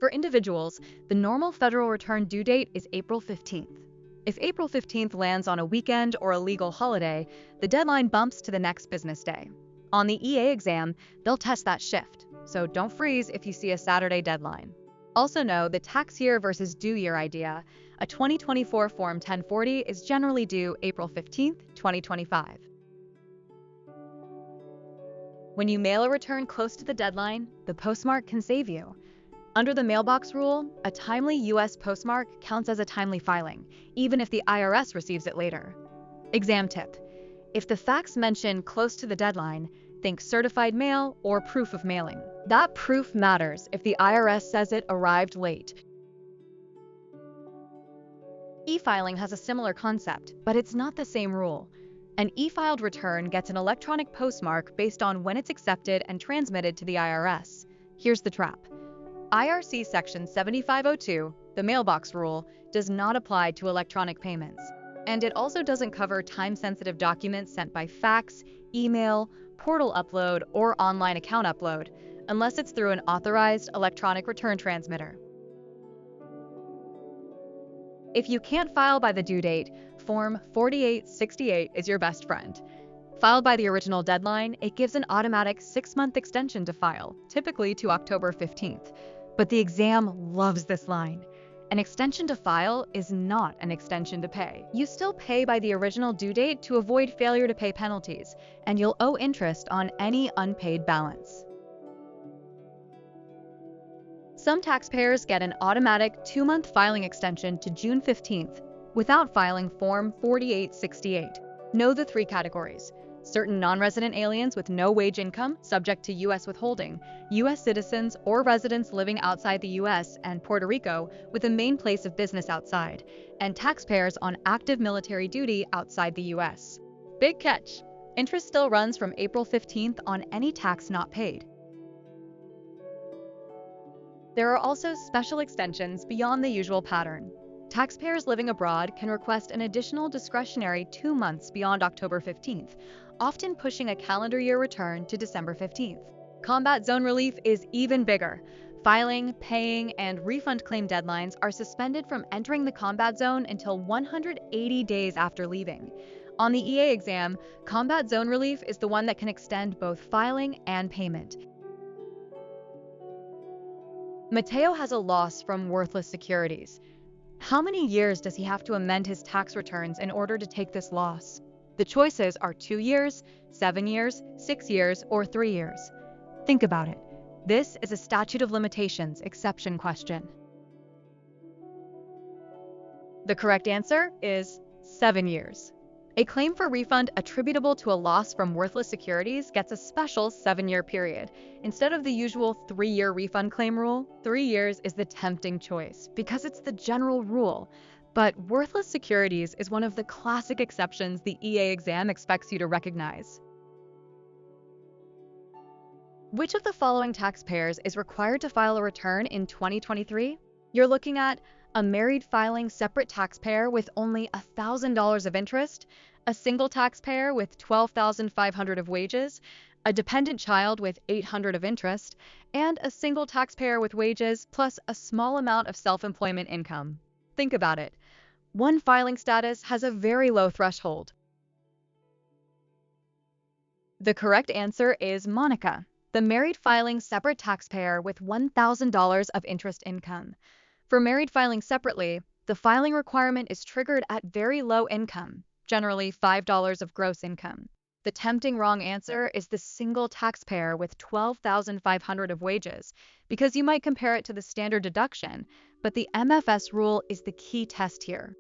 For individuals, the normal federal return due date is April 15th. If April 15th lands on a weekend or a legal holiday, the deadline bumps to the next business day. On the EA exam, they'll test that shift, so don't freeze if you see a Saturday deadline. Also know the tax year versus due year idea. A 2024 Form 1040 is generally due April 15th, 2025. When you mail a return close to the deadline, the postmark can save you. Under the mailbox rule, a timely U.S. postmark counts as a timely filing, even if the IRS receives it later. Exam tip: if the facts mention close to the deadline, think certified mail or proof of mailing. That proof matters if the IRS says it arrived late. E-filing has a similar concept, but it's not the same rule. An e-filed return gets an electronic postmark based on when it's accepted and transmitted to the IRS. Here's the trap. IRC Section 7502, the mailbox rule, does not apply to electronic payments. And it also doesn't cover time-sensitive documents sent by fax, email, portal upload, or online account upload, unless it's through an authorized electronic return transmitter. If you can't file by the due date, Form 4868 is your best friend. Filed by the original deadline, it gives an automatic 6-month extension to file, typically to October 15th. But the exam loves this line. An extension to file is not an extension to pay. You still pay by the original due date to avoid failure to pay penalties, and you'll owe interest on any unpaid balance. Some taxpayers get an automatic 2-month filing extension to June 15th without filing Form 4868. Know the 3 categories: certain non-resident aliens with no wage income subject to U.S. withholding, U.S. citizens or residents living outside the U.S. and Puerto Rico with a main place of business outside, and taxpayers on active military duty outside the U.S. Big catch! Interest still runs from April 15th on any tax not paid. There are also special extensions beyond the usual pattern. Taxpayers living abroad can request an additional discretionary 2 months beyond October 15th, often pushing a calendar year return to December 15th. Combat zone relief is even bigger. Filing, paying, and refund claim deadlines are suspended from entering the combat zone until 180 days after leaving. On the EA exam, combat zone relief is the one that can extend both filing and payment. Mateo has a loss from worthless securities. How many years does he have to amend his tax returns in order to take this loss? The choices are 2 years, 7 years, 6 years, or 3 years. Think about it. This is a statute of limitations exception question. The correct answer is 7 years. A claim for refund attributable to a loss from worthless securities gets a special 7-year period. Instead of the usual 3-year refund claim rule, 3 years is the tempting choice because it's the general rule. But worthless securities is one of the classic exceptions the EA exam expects you to recognize. Which of the following taxpayers is required to file a return in 2023? You're looking at a married filing separate taxpayer with only $1,000 of interest, a single taxpayer with $12,500 of wages, a dependent child with $800 of interest, and a single taxpayer with wages plus a small amount of self-employment income. Think about it. One filing status has a very low threshold. The correct answer is Monica, the married filing separate taxpayer with $1,000 of interest income. For married filing separately, the filing requirement is triggered at very low income, generally $5 of gross income. The tempting wrong answer is the single taxpayer with $12,500 of wages, because you might compare it to the standard deduction, but the MFS rule is the key test here.